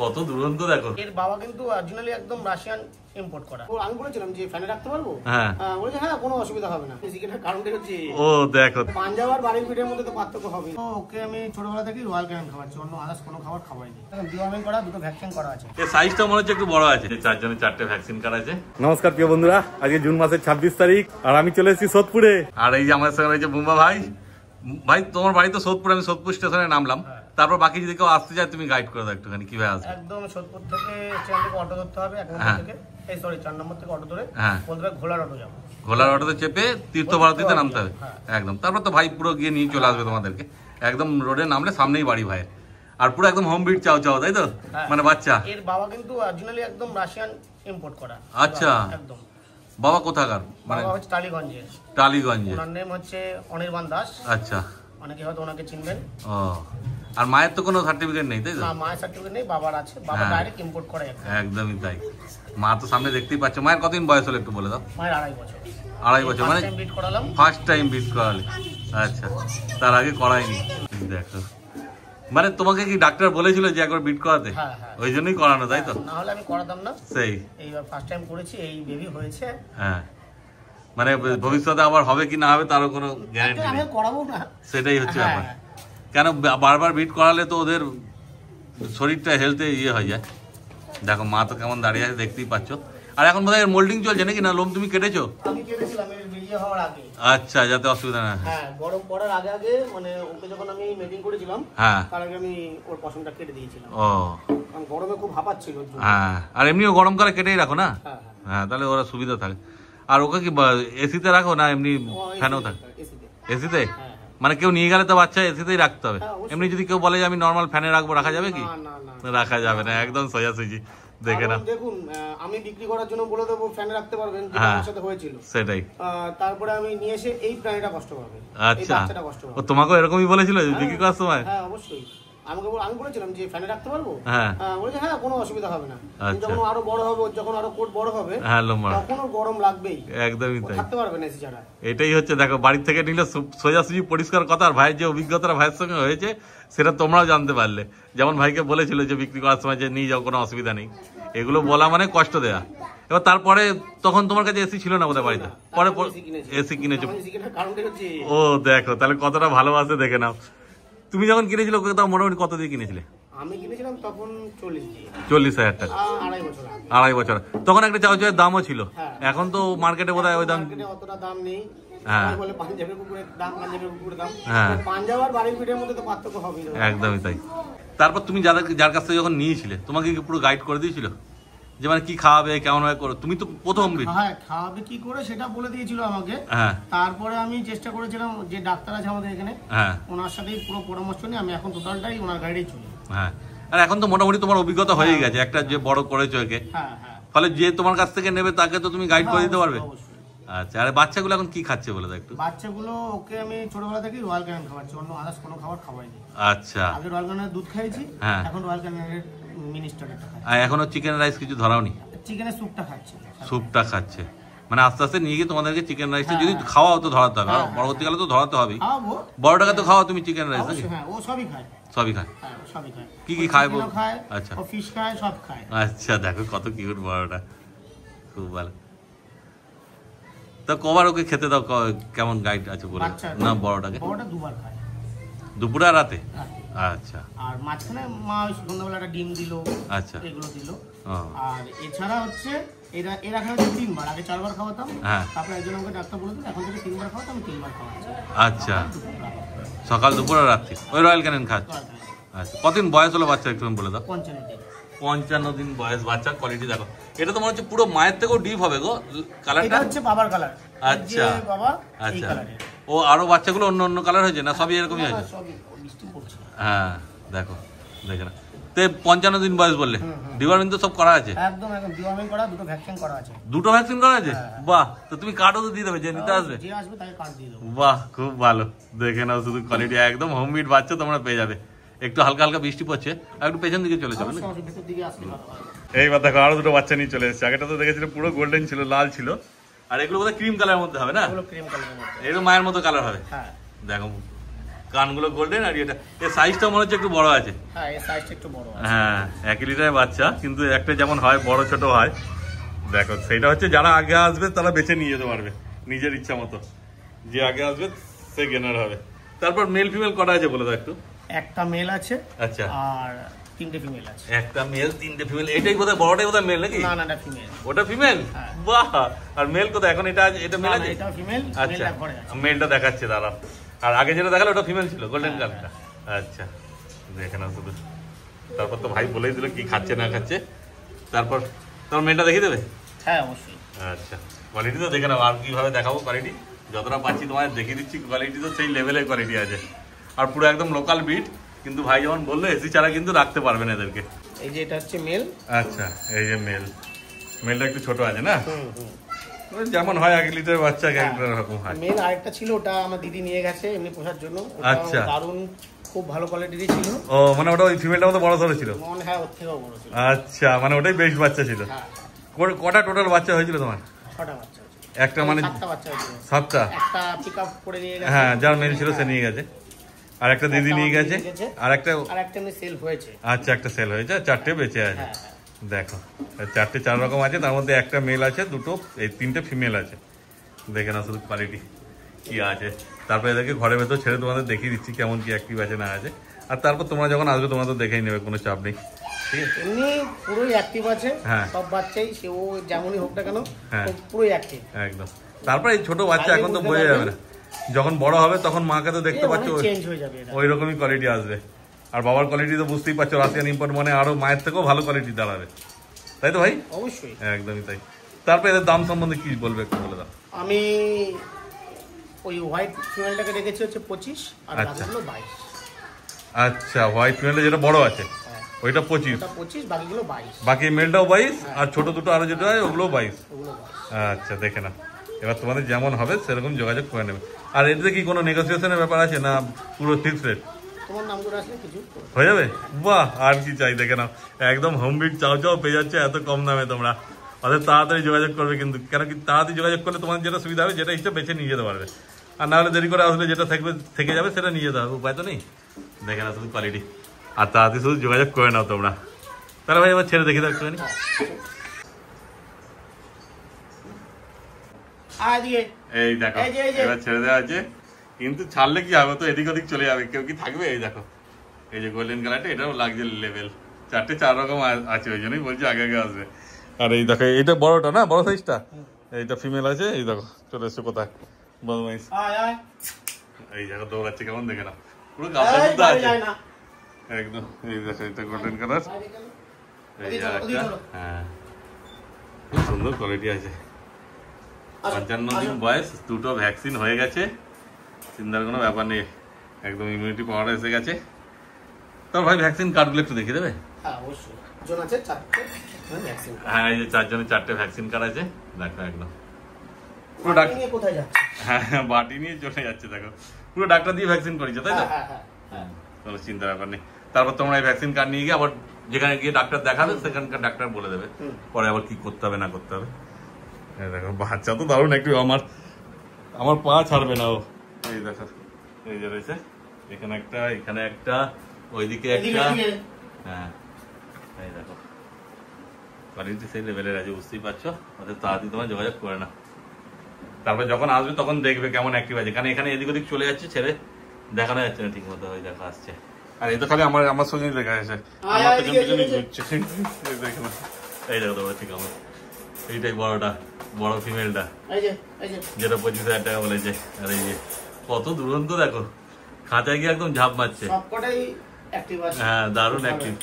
কত দুরন্ত দেখো। এর বাবা কিন্তু অরিজিনালি একদম রাশিয়ান ইম্পোর্ট করা। আমি বলেছিলাম যে ফ্যানে রাখতে পারবো, বলেছে হ্যাঁ কোনো অসুবিধা হবে না। সেখানে কারণটা হচ্ছে ও দেখো পাঞ্জাব আর বাড়ির পিঠের মধ্যে তো পার্থক্য হবে। তো ওকে আমি ছোটবেলা থেকেই রয়্যাল ক্যানেন খাওয়াচ্ছি, অন্য আদার্স কোনো খাবার খাওয়াইনি। ডিওয়ার্মিং করা, দুটো ভ্যাকসিন করা আছে। এই সাইজটা মনে হচ্ছে একটু বড় আছে। চারজনের 4টে ভ্যাকসিন করা আছে। নমস্কার প্রিয় বন্ধুরা, আজকে জুন মাসের 26 তারিখ আর আমি চলে এসেছি সোদপুরে। আর এই যে আমার সঙ্গে রয়েছে বুম্বা ভাই। ভাই তোমার বাড়ি তো সোদপুর, আমি সোদপুর স্টেশনে নামলাম। তারপর বাকি যদি কেউ আসতে চায় তুমি গাইড করে দাও একটুখানি কিভাবে আসবে। একদম সোদপুর থেকে স্ট্যান্ড থেকে অটো ধরতে হবে, 1 নম্বর থেকে, এই সরি 4 নম্বর থেকে অটো ধরে বলতে হবে ঘোলার অটো যাবো। ঘোলার অটোতে চেপে তীর্থভারতীতে নামতে হবে একদম। তারপর তো ভাই পুরো গিয়ে নিয়ে চলে আসবে তোমাদেরকে। একদম রোডে নামলে সামনেই বাড়ি ভাইয়ের। আর পুরো একদম হোম বিট চাও চাও, তাই তো? মানে বাচ্চা। এর বাবা কিন্তু অরিজিনালি একদম রাশিয়ান ইম্পোর্ট করা। আচ্ছা একদম। বাবা কোথাকার? মানে বাবা হচ্ছে টালিগঞ্জে। টালিগঞ্জে। ওনার নেম হচ্ছে অনির্বাণ দাস। আচ্ছা, অনেকে হয়তো ওনাকে চিনবেন। ও, আর মায়ের তো কোনো সার্টিফিকেট নেই, তাই তো? না, মায়ের সার্টিফিকেট নেই, বাবার আছে। বাবা ডাইরেক্ট ইম্পোর্ট করে। একদমই তাই। মা তো সামনে দেখতেই পাচ্ছ। মায়ের কতদিন বয়স হলো একটু বলে দাও। মায়ের 2.5 বছর। 2.5 বছর মানে বিট করালাম। ফার্স্ট টাইম বিট করালে? আচ্ছা, তার আগে করায়নি। দেখো, মানে তোমাকে কি ডাক্তার বলেছিল যে একবার বিট করাতে? হ্যাঁ, ওই জন্যই করানো, তাই তো? না হলে আমি করাতাম না। সেই এইবার ফার্স্ট টাইম করেছি, এই বেবি হয়েছে। হ্যাঁ, মানে ভবিষ্যতে আবার হবে কি না হবে তারও কোনো গ্যারান্টি নেই। আমি করাবো না, সেটাই হচ্ছে ব্যাপার। কেন বারবার বিট করালে তো ওদের শরীরটা হেলথে হয়ে যায়। দেখো মা তো কেমন দাঁড়িয়ে আছে দেখতেই পাচ্ছ। আর এখন বোধহয় মোল্ডিং চলছে নাকি? না লোম তুমি কেটেছো? আমি কেটেছিলাম এর বিয়ে হওয়ার আগে। আচ্ছা, যাতে অসুবিধা না। হ্যাঁ, গরম পড়ার আগে আগে, মানে ওকে যখন আমি মিটিং করেছিলাম তার আগে আমি ওর পশমটা কেটে দিয়েছিলাম। ও, কারণ গরমে খুব হাঁপাচ্ছিল। হ্যাঁ, আর এমনিও গরমকালে কেটেই রাখো না? হ্যাঁ, তাহলে ওরা সুবিধা থাকে। আর ওকে কি এসিতে রাখো না এমনি ফ্যানেও থাকে? এসিতে? মানে কেউ নিয়ে গেলে তো বাচ্চা এসিতেই রাখতে হবে। এমনি যদি কেউ বলে যে আমি নর্মাল ফ্যানে রাখবো, রাখা যাবে কি? রাখা যাবে না, একদম সোজাসুজি। দেখে না, দেখুন আমি বিক্রি করার জন্য বলে দেবো ফ্যানে রাখতে পারবেন, যেটা আমার সাথে হয়েছিল। সেটাই। তারপরে আমি নিয়ে এসে এই প্রাণীটা কষ্ট পাবে। আচ্ছা, ও তোমাকেও এরকমই বলেছিল বিক্রি করার সময়? হ্যাঁ, অবশ্যই। আমি বলেছিলাম যে ফ্যানে রাখতে পারবো, বলেছে হ্যাঁ কোনো অসুবিধা হবে না। যখন আরো বড় হবে, যখন আরো কোট বড় হবে, তখন ওর গরম লাগবেই। একদমই তাই, থাকতে পারবে না এসি ছাড়া। এটাই হচ্ছে, দেখো বাড়ির থেকে নিলে সোজাসুজি পরিষ্কার কথা। আর ভাইয়ের যে অভিজ্ঞতাটা ভাইয়ের সঙ্গে হয়েছে সেটা তোমরাও জানতে পারলে। যেমন ভাইকে বলেছিল যে বিক্রি করার সময় যে নিয়ে যাও, কোনো অসুবিধা নেই। এগুলো বলা মানে কষ্ট দেয়া। এবার তারপরে তখন তোমার কাছে এসি ছিল না বোধহয় বাড়িতে? পরে এসি কিনেছো? ও দেখো, তাহলে কতটা ভালোবাসে দেখে নাও। তুমি যখন কিনেছিল ওকে তাও মোটামুটি কত দিয়ে কিনেছিলে? আমি কিনেছিলাম তখন 40,000 টাকা। 2.5 বছর। তখন একটা চাউচাউয়ের দামও ছিল। এখন তো মার্কেটে বোধহয় ওই দাম অতটা দাম নেই। একদমই তাই। তারপর তুমি যার কাছ থেকে যখন নিয়েছিলে তোমাকে কি পুরো গাইড করে দিয়েছিল যে মানে কি খাওয়াবে, কেমন ভাবে করো? তুমি তো প্রথম খাওয়াবে কি করে সেটা বলে দিয়েছিল আমাকে। তারপরে আমি চেষ্টা করেছিলাম, যে ডাক্তার আছে আমাদের এখানে, ওনার সাথেই পুরো পরামর্শ নিয়ে আমি এখন টোটালটাই ওনার গাইডেই চলি। হ্যাঁ, আর এখন তো মোটামুটি তোমার অভিজ্ঞতা হয়ে গেছে, একটা যে বড় করেছো একে। ফলে যে তোমার কাছ থেকে নেবে তাকে তো তুমি গাইড করে দিতে পারবে। আচ্ছা, আর বাচ্চাগুলো এখন কি খাচ্ছে বলে দাও একটু। বাচ্চাগুলো ওকে আমি ছোটবেলা থেকেই রয়্যাল ক্যানেন খাওয়াচ্ছি, অন্য আদার্স কোনো খাবার খাওয়াইনি। আচ্ছা, আগে রয়্যাল ক্যানেনের দুধ খাইছি, এখন রয়্যাল ক্যানেনের মিনিস্টারটা খাই। আর এখনো চিকেন রাইস কিছু ধরাওনি? চিকেনের স্যুপটা খাচ্ছে। স্যুপটা খাচ্ছে, মানে আস্তে আস্তে নিয়ে গিয়ে তোমাদেরকে চিকেন রাইসটা যদি খাওয়াও তো ধরাতে হবে। পরবর্তীকালে তো ধরাতে হবেই। বড়টাকে তো খাওয়া তুমি চিকেন রাইস নাকি? হ্যাঁ, ও সবই খায়। সবই খায়? হ্যাঁ, সবই খায়। কি কি খায়? আচ্ছা, ও ফিশ খায়, সব খায়। আচ্ছা, দেখো কত কিউট বড়টা, খুব ভালো। তা কবার ওকে খেতে দাও? কেমন গাইড আছে বলে না? বড়টাকে 2বার খায়, দুপুরে আর রাতে? আচ্ছা, আর মাঝখানে মা ওই সন্ধ্যাবেলা একটা ডিম দিল। আচ্ছা, এগুলো দিল। আর এছাড়া হচ্ছে এরা খায় 3বার। আগে 4বার খাওয়াতাম, তারপরে একজন আমাকে ডাক্তার বলে দিল এখন থেকে 3বার খাওয়াতাম, আমি 3বার খাওয়াচ্ছি। আচ্ছা, সকাল দুপুর আর রাত্রি ওই রয়্যাল ক্যানেন খাচ্ছে। আচ্ছা, কতদিন বয়স হলো বাচ্চা একটু বলে দাও? 55 দিন বয়স। বাচ্চার কোয়ালিটি দেখো, এটা তো মনে হচ্ছে পুরো মায়ের থেকেও ডিপ হবে গো কালারটা। এটা হচ্ছে বাবার কালার। আচ্ছা বাবা, আচ্ছা, ও আরো বাচ্চাগুলো অন্য অন্য কালার হয়েছে না? সবই এরকমই হয়েছে? হ্যাঁ, দেখো দেখে না। 55 দিন বয়স বললে? ডিওয়ার্মিং তো সব করা আছে? একদম একদম ডিওয়ার্মিং করা, দুটো ভ্যাকসিন করা আছে। দুটো ভ্যাকসিন করা আছে? বাহ, তো তুমি কার্ডও তো দিয়ে দেবে যে নিতে আসবে? যে আসবে তাকে কার্ড দিয়ে দেব। বাহ, খুব ভালো। দেখে নাও, শুধু কোয়ালিটি একদম হোমমেড বাচ্চা তোমরা পেয়ে যাবে। একটু হালকা হালকা বৃষ্টি পড়ছে, আর একটু পেছন দিকে চলে যাবে। এইবার দেখো আরো দুটো বাচ্চা নিয়ে চলে এসেছে। আগেটা তো দেখেছিল পুরো গোল্ডেন ছিল, লাল ছিল। আর এগুলো বোধহয় ক্রিম কালারের মধ্যে হবে না? ক্রিম কালারের মধ্যে। এগুলো মায়ের মতো কালার হবে। দেখো কানগুলো গোল্ডেন আর এটা এর সাইজটা মনে হচ্ছে একটু বড় আছে। হ্যাঁ এর সাইজটা একটু বড় আছে। হ্যাঁ 1 লিটারের বাচ্চা, কিন্তু একটা যেমন হয় বড় ছোট হয়। দেখো সেইটা হচ্ছে যারা আগে আসবে তারা বেছে নিয়ে যেতে পারবে নিজের ইচ্ছা মতো, যে আগে আসবে সে গেনার হবে। তারপর মেল ফিমেল কটা আছে বলে দাও একটু। একটা মেল আছে, আচ্ছা, আর 3টে ফিমেল আছে। একটা মেল 3টে ফিমেল। এটাই বোধহয় বড়টাই বোধহয় মেল নাকি? না না এটা ফিমেল। ওটা ফিমেল? বাহ। আর মেল কোথায় এখন? এটা এটা মেল আছে? এটা ফিমেল, আচ্ছা মেলটা ঘরে আছে। মেলটা দেখাচ্ছে দাঁড়া। আর আগে যেটা দেখালো ওটা ফিমেল ছিল, গোল্ডেন কালারটা। আচ্ছা দেখে না শুধু। তারপর তো ভাই বলেই দিল কি খাচ্ছে না খাচ্ছে। তারপর তোমার মেলটা দেখিয়ে দেবে? হ্যাঁ অবশ্যই। আচ্ছা কোয়ালিটি তো দেখে নাও। আর কিভাবে দেখাবো কোয়ালিটি? যতটা পাচ্ছি তোমায় দেখিয়ে দিচ্ছি। কোয়ালিটি তো সেই লেভেলের কোয়ালিটি আছে, আর পুরো একদম লোকাল বিট। কিন্তু ভাই যেমন বললো এসি ছাড়া কিন্তু রাখতে পারবেন এদেরকে। এই যে এটা হচ্ছে মেল। আচ্ছা এই যে মেল, মেলটা একটু ছোট আছে না? যেমন হয় 1 লিটার বাচ্চা এরকম হয়। মেল আরেকটা ছিল, ওটা আমার দিদি নিয়ে গেছে এমনি পোষার জন্য। আচ্ছা দারুণ, খুব ভালো কোয়ালিটির ছিল। ও মানে ওটা ওই ফিমেলটা মতো বড় সরো ছিল? হ্যাঁ ওর থেকেও বড় ছিল। আচ্ছা মানে ওটাই বেস্ট বাচ্চা ছিল। কটা টোটাল বাচ্চা হয়েছিল তোমার? 6টা বাচ্চা। একটা মানে 7টা বাচ্চা হয়েছিল। 7টা? একটা পিকআপ করে নিয়ে গেছে। হ্যাঁ যার মেল ছিল সে নিয়ে গেছে, আর একটা দিদি নিয়ে গেছে, আর একটা এমনি সেল হয়েছে। আচ্ছা একটা সেল হয়েছে, 4টে বেঁচে আছে। দেখো 4টে 4 রকম আছে, তার মধ্যে একটা মেল আছে, দুটো এই 3টে ফিমেল আছে। দেখে না শুধু কোয়ালিটি কি আছে। তারপরে এদেরকে ঘরের ভেতর ছেড়ে তোমাদের দেখিয়ে দিচ্ছি কেমন কি অ্যাক্টিভ আছে না আছে। আর তারপর তোমরা যখন আসবে তোমরা তো দেখেই নেবে, কোনো চাপ নেই। ঠিক আছে এমনি পুরোই অ্যাক্টিভ আছে। হ্যাঁ সব বাচ্চাই সে ও যেমনই হোক না কেন পুরোই অ্যাক্টিভ একদম। তারপর এই ছোট বাচ্চা এখন তো বোঝা যাবে না, যখন বড় হবে তখন মাকে তো দেখতে পাচ্ছ ওই রকমই কোয়ালিটি আসবে। আর বাবার কোয়ালিটি তো বুঝতেই পারছো, রাশিয়ান ইম্পোর্ট মানে আরো মায়ের থেকেও ভালো কোয়ালিটি দাঁড়াবে, তাই তো ভাই? অবশ্যই একদমই তাই। তারপরে এদের দাম সম্বন্ধে কি বলবে একটু বলে দাও। আমি ওই হোয়াইট ফিমেলটাকে রেখেছি হচ্ছে 25 আর বাকিগুলো 22। আচ্ছা হোয়াইট ফিমেলটা যেটা বড় আছে ওইটা 25, বাকিগুলো 22। বাকি মেলটাও 22, আর ছোট দুটো আরো যেটা হয় ওগুলো 22। আচ্ছা দেখে না, এবার তোমাদের যেমন হবে সেরকম যোগাযোগ করে নেবে। আর এটাতে কি কোনো নেগোসিয়েশনের ব্যাপার আছে না পুরো ফিক্স রেট? তোমার নাম করে আসলে কিছু হয়ে যাবে। বাহ আর কি চাই, দেখে নাও একদম হোম বিট চাও চাও পেয়ে যাচ্ছে এত কম দামে। তোমরা ওদের তাড়াতাড়ি যোগাযোগ করবে, কিন্তু কেন কি তাড়াতাড়ি যোগাযোগ করলে তোমাদের যেটা সুবিধা হবে যেটা ইচ্ছা বেছে নিয়ে যেতে পারবে। আর না হলে দেরি করে আসলে যেটা থাকবে থেকে যাবে সেটা নিয়ে যেতে হবে, উপায় তো নেই। দেখে না শুধু কোয়ালিটি, আর তাড়াতাড়ি শুধু যোগাযোগ করে নাও তোমরা। তাহলে ভাই এবার ছেড়ে দেখি দাও একটুখানি। এই দেখো এবার ছেড়ে দেওয়া আছে, কিন্তু ছাড়লে কি হবে, তো এদিক ওদিক চলে যাবে, কেউ কি থাকবে? এই দেখো এই যে গোল্ডেন কালারটা, এটাও লাগছে লেভেল। 4টে 4 রকম আছে, ওই জন্যই বলছি আগে আগে আসবে। আর এই দেখো এইটা বড়টা না, বড় সাইজটা, এইটা ফিমেল আছে। এই দেখো চলে এসছে কোথায় বদমাইশ, এই দেখো দৌড়াচ্ছে কেমন, দেখে না পুরো গাছে আছে একদম। এই দেখো এটা গোল্ডেন কালার, এই একটা। হ্যাঁ খুব সুন্দর কোয়ালিটি আছে। 55 দিন বয়স, 2টো ভ্যাকসিন হয়ে গেছে, চিন্তার কোনো ব্যাপার নেই, একদম ইমিউনিটি পাওয়ার এসে গেছে। তো ভাই ভ্যাকসিন কার্ডগুলো একটু দেখিয়ে দেবে? হ্যাঁ এই যে 4 জনের 4টে ভ্যাকসিন কার্ড আছে, দেখো একদম পুরো ডাক্তার কোথায় যাচ্ছে। হ্যাঁ বাটি নিয়ে চলে যাচ্ছে, দেখো পুরো ডাক্তার দিয়ে ভ্যাকসিন করিয়েছে, তাই তো? কোনো চিন্তার ব্যাপার নেই। তারপর তোমরা এই ভ্যাকসিন কার্ড নিয়ে গিয়ে আবার যেখানে গিয়ে ডাক্তার দেখাবে সেখানকার ডাক্তার বলে দেবে পরে আবার কি করতে হবে না করতে হবে। দেখো বাচ্চা তো দারুণ একটু, আমার পা ছাড়বে না ও। এই দেখো এই যে রয়েছে, এখানে একটা, এখানে একটা, ওইদিকে একটা। হ্যাঁ এই দেখো কোয়ালিটি সেই লেভেলের আছে, বুঝতেই পারছো। ওদের তাড়াতাড়ি তোমার যোগাযোগ করে না, তারপর যখন আসবে তখন দেখবে কেমন অ্যাক্টিভ আছে। কারণ এখানে এদিক ওদিক চলে যাচ্ছে, ছেড়ে দেখানো যাচ্ছে না ঠিক মতো। ওই দেখা আসছে, আর এই তো খালি আমার সঙ্গে দেখা যাচ্ছে, আমার পেছন পেছনই ঘুরছে। এই দেখো দৌড়াচ্ছে কেমন, এইটাই বড়টা, বড় ফিমেলটা যেটা 25,000 টাকা বলেছে। আর এই যে কত দুরন্ত, দেখো খাঁচায় গিয়ে একদম ঝাঁপ মারছে। হ্যাঁ দারুণ অ্যাক্টিভ,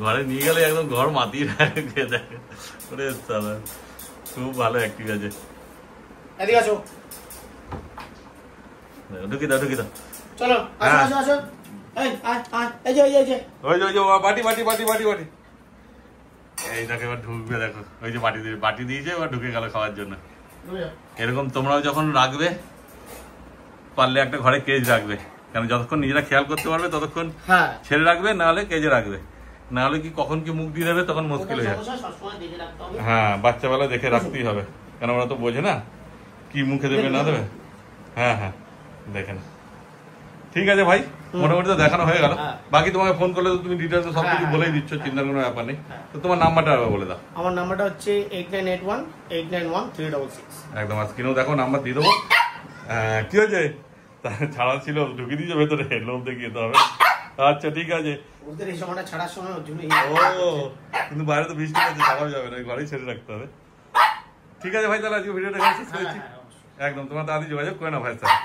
ঘরে নিয়ে গেলে একদম ঘর মাতিয়ে রাখবে। দেখো খুব ভালো অ্যাক্টিভ আছে। ঢুকি দাও ঢুকি দাও, চলো বাটি বাটি বাটি বাটি বাটি। এই দেখো এবার ঢুকবে, দেখো ওই যে বাটি দিয়েছে, এবার ঢুকে গেল খাওয়ার জন্য। এরকম তোমরাও যখন রাখবে পারলে একটা ঘরে কেজ রাখবে, কারণ যতক্ষণ নিজেরা খেয়াল করতে পারবে ততক্ষণ ছেড়ে রাখবে, না হলে কেজে রাখবে, না হলে কি কখন কি মুখ দিয়ে দেবে তখন মুশকিল হয়ে যাবে। হ্যাঁ বাচ্চাবেলা দেখে রাখতেই হবে, কারণ ওরা তো বোঝে না কি মুখে দেবে না দেবে। হ্যাঁ হ্যাঁ দেখেন ঠিক আছে ভাই, মোটামুটি তো দেখানো হয়ে গেল। বাকি তোমাকে ফোন করলে তো তুমি ডিটেলস সবকিছু বলেই দিচ্ছ, চিন্তার কোনো ব্যাপার নেই। তো তোমার নাম্বারটা বলে দাও। আমার নাম্বারটা হচ্ছে 8981891366। একদম স্ক্রিনেও দেখো, নাম্বার দিয়ে দেবো। কি হয়েছে? ছাড়া ছিল, ঢুকে দিয়েছে ভেতরে, লোভ দেখিয়ে তো হবে। আচ্ছা ঠিক আছে। ওদের এই সময়টা ছাড়ার সময় ওর জন্য কিন্তু বাইরে তো বৃষ্টি আছে, ছাড়াও যাবে না, ঘরেই ছেড়ে রাখতে হবে। ঠিক আছে ভাই, তাহলে আজকে ভিডিওটা শেষ করছি। একদম, তোমার তাড়াতাড়ি যোগাযোগ করে না ভাইয়ের সাথে।